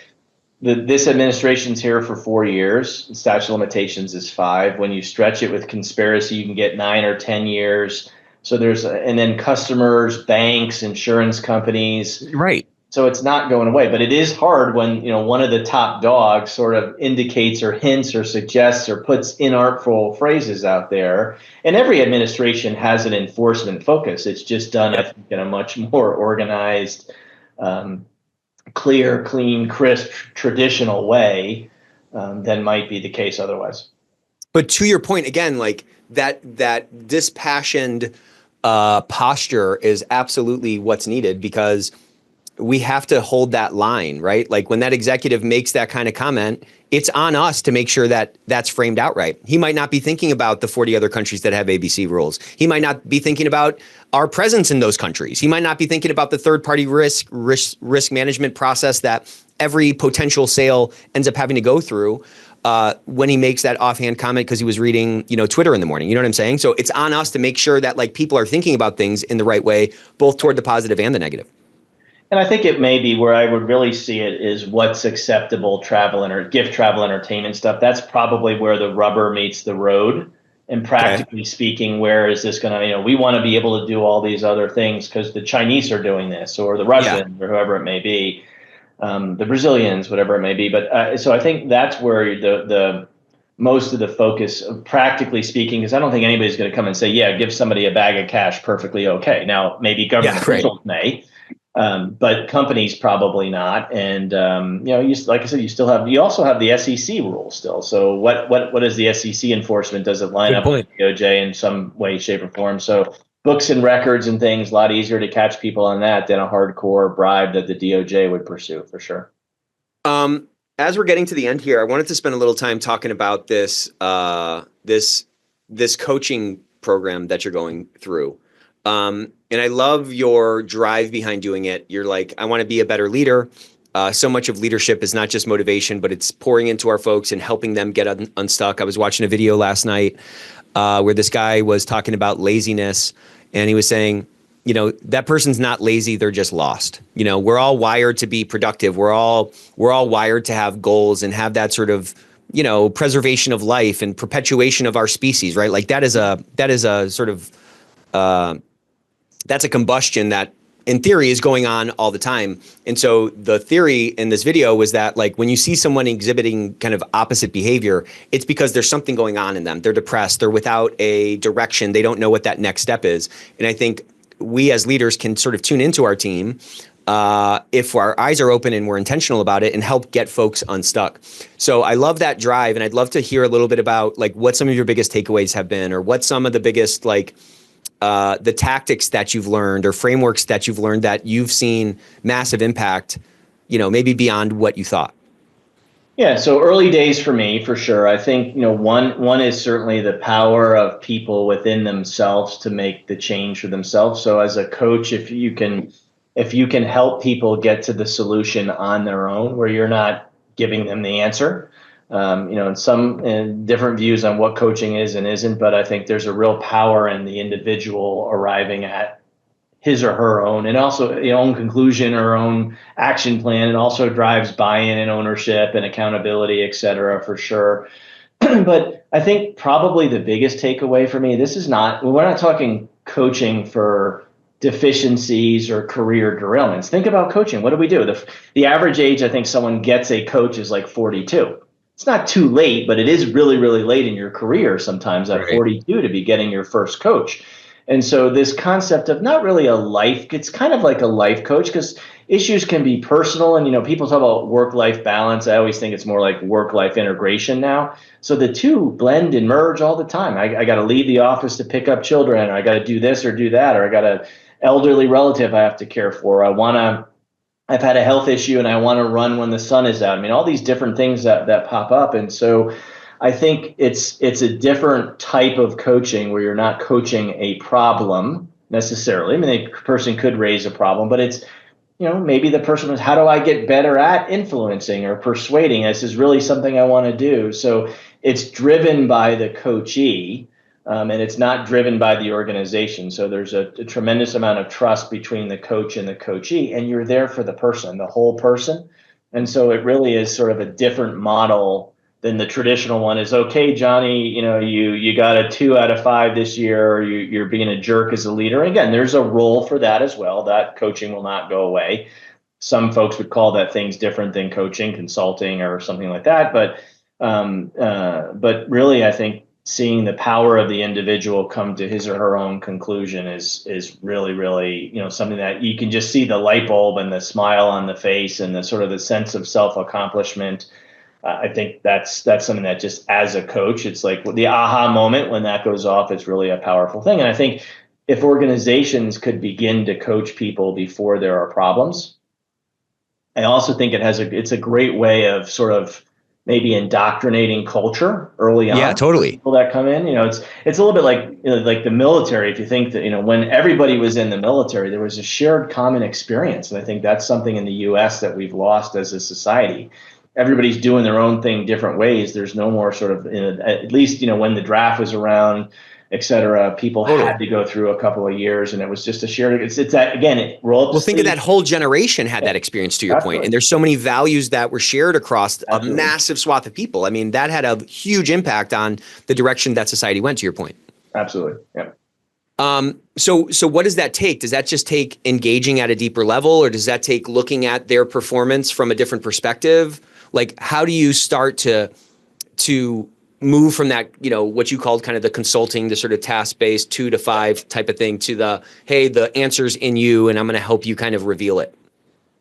this administration's here for 4 years. The statute of limitations is 5. When you stretch it with conspiracy, you can get 9 or 10 years. So and then customers, banks, insurance companies. Right. So it's not going away, but it is hard when, one of the top dogs sort of indicates or hints or suggests or puts inartful phrases out there. And every administration has an enforcement focus. It's just done, I think, in a much more organized, clear, clean, crisp, traditional way than might be the case otherwise. But to your point, again, like that dispassioned posture is absolutely what's needed, because we have to hold that line, right? Like when that executive makes that kind of comment, it's on us to make sure that that's framed out right. He might not be thinking about the 40 other countries that have ABC rules. He might not be thinking about our presence in those countries. He might not be thinking about the third-party risk management process that every potential sale ends up having to go through. when he makes that offhand comment because he was reading, Twitter in the morning. You know what I'm saying? So it's on us to make sure that like people are thinking about things in the right way, both toward the positive and the negative. And I think it may be where I would really see it is what's acceptable gift travel entertainment stuff. That's probably where the rubber meets the road. And practically speaking, where is this going to, we want to be able to do all these other things because the Chinese are doing this, or the Russians, or whoever it may be, the Brazilians, whatever it may be. But so I think that's where the most of the focus, practically speaking, because I don't think anybody's going to come and say, yeah, give somebody a bag of cash, perfectly okay. Now, maybe government officials may. But companies probably not. And, like I said, you also have the SEC rules still. So what is the SEC enforcement? Does it line up with DOJ in some way, shape, or form? So books and records and things, a lot easier to catch people on that than a hardcore bribe that the DOJ would pursue, for sure. As we're getting to the end here, I wanted to spend a little time talking about this coaching program that you're going through. And I love your drive behind doing it. You're like, I want to be a better leader. So much of leadership is not just motivation, but it's pouring into our folks and helping them get unstuck. I was watching a video last night where this guy was talking about laziness, and he was saying, that person's not lazy. They're just lost. We're all wired to be productive. We're all wired to have goals and have that sort of, preservation of life and perpetuation of our species, right? Like that is a sort of, that's a combustion that in theory is going on all the time. And so the theory in this video was that like when you see someone exhibiting kind of opposite behavior, it's because there's something going on in them. They're depressed. They're without a direction. They don't know what that next step is. And I think we as leaders can sort of tune into our team if our eyes are open and we're intentional about it and help get folks unstuck. So I love that drive. And I'd love to hear a little bit about like what some of your biggest takeaways have been, or what some of the biggest like the tactics that you've learned or frameworks that you've learned that you've seen massive impact, maybe beyond what you thought. Yeah. So early days for me, for sure. I think, one is certainly the power of people within themselves to make the change for themselves. So as a coach, if you can help people get to the solution on their own, where you're not giving them the answer, and some different views on what coaching is and isn't, but I think there's a real power in the individual arriving at his or her own, and also own conclusion or own action plan. It also drives buy-in and ownership and accountability, et cetera, for sure. But I think probably the biggest takeaway for me, we're not talking coaching for deficiencies or career derailments. Think about coaching. What do we do? The average age I think someone gets a coach is like 42. It's not too late, but it is really, really late in your career sometimes at 42 to be getting your first coach. And so this concept of not really it's kind of like a life coach, because issues can be personal. And, people talk about work-life balance. I always think it's more like work-life integration now. So the two blend and merge all the time. I got to leave the office to pick up children, or I got to do this or do that, or I got an elderly relative I have to care for. I've had a health issue and I want to run when the sun is out. I mean, all these different things that pop up. And so I think it's a different type of coaching where you're not coaching a problem necessarily. I mean, the person could raise a problem, but it's, maybe the person was, how do I get better at influencing or persuading? This is really something I want to do. So it's driven by the coachee. And it's not driven by the organization. So there's a tremendous amount of trust between the coach and the coachee, and you're there for the person, the whole person. And so it really is sort of a different model than the traditional one is, okay, Johnny, you got a 2 out of 5 this year, or you're being a jerk as a leader. And again, there's a role for that as well. That coaching will not go away. Some folks would call that things different than coaching, consulting, or something like that. But really, I think seeing the power of the individual come to his or her own conclusion is really, really, something that you can just see the light bulb and the smile on the face and the sort of the sense of self-accomplishment. I think that's something that just as a coach, it's like the aha moment when that goes off. It's really a powerful thing. And I think if organizations could begin to coach people before there are problems, I also think it's a great way of sort of maybe indoctrinating culture early on. Yeah, totally. People that come in, it's a little bit like the military. If you think that, when everybody was in the military, there was a shared common experience. And I think that's something in the US that we've lost as a society. everybody's doing their own thing different ways. There's no more sort of, at least, when the draft was around, et cetera, people had to go through a couple of years, and it was just a shared, it's that, again, roll up Well, think of that whole generation had that experience, to your point. And there's so many values that were shared across a massive swath of people. I mean, that had a huge impact on the direction that society went, to your point. Absolutely. Yeah. So what does that take? Does that just take engaging at a deeper level, or does that take looking at their performance from a different perspective? Like, how do you start to move from that, what you called kind of the consulting, the sort of task-based 2 to 5 type of thing, to the, hey, the answer's in you and I'm going to help you kind of reveal it?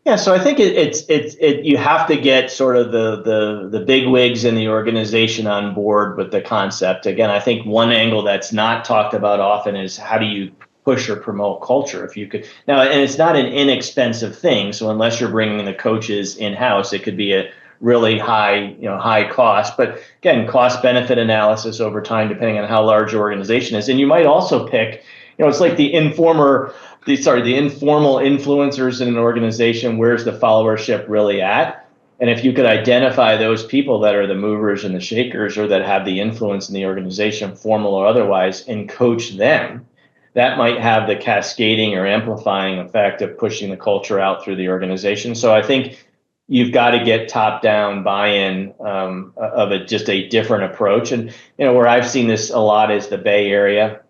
Yeah, so I think you have to get sort of the big wigs in the organization on board with the concept. Again, I think one angle that's not talked about often is how do you push or promote culture? If you could now, and it's not an inexpensive thing. So unless you're bringing the coaches in-house, it could be a really high cost. But again, cost benefit analysis over time, depending on how large your organization is. And you might also pick, it's like the informal influencers in an organization. Where's the followership really at? And if you could identify those people that are the movers and the shakers, or that have the influence in the organization, formal or otherwise, and coach them, that might have the cascading or amplifying effect of pushing the culture out through the organization. So I think you've got to get top-down buy-in of just a different approach. And where I've seen this a lot is the Bay Area.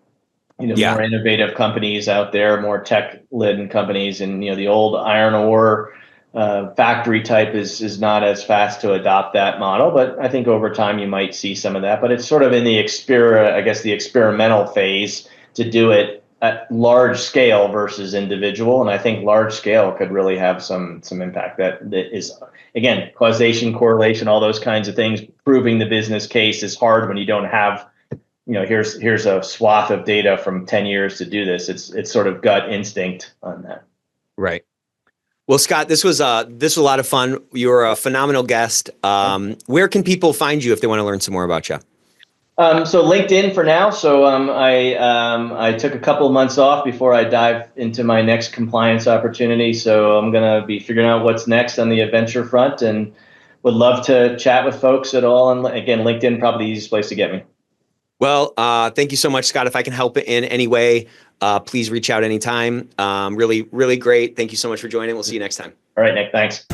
More innovative companies out there, more tech-led companies, and the old iron ore factory type is not as fast to adopt that model. But I think over time you might see some of that. But it's sort of in the experimental phase to do it at large scale versus individual. And I think large scale could really have some impact. That is, again, causation, correlation, all those kinds of things. Proving the business case is hard when you don't have, here's a swath of data from 10 years to do this. It's sort of gut instinct on that. Right. Well, Scott, this was a lot of fun. You were a phenomenal guest. Where can people find you if they want to learn some more about you? So LinkedIn for now. So I took a couple of months off before I dive into my next compliance opportunity. So I'm going to be figuring out what's next on the adventure front, and would love to chat with folks at all. And again, LinkedIn, probably the easiest place to get me. Well, thank you so much, Scott. If I can help in any way, please reach out anytime. Really, really great. Thank you so much for joining. We'll see you next time. All right, Nick. Thanks.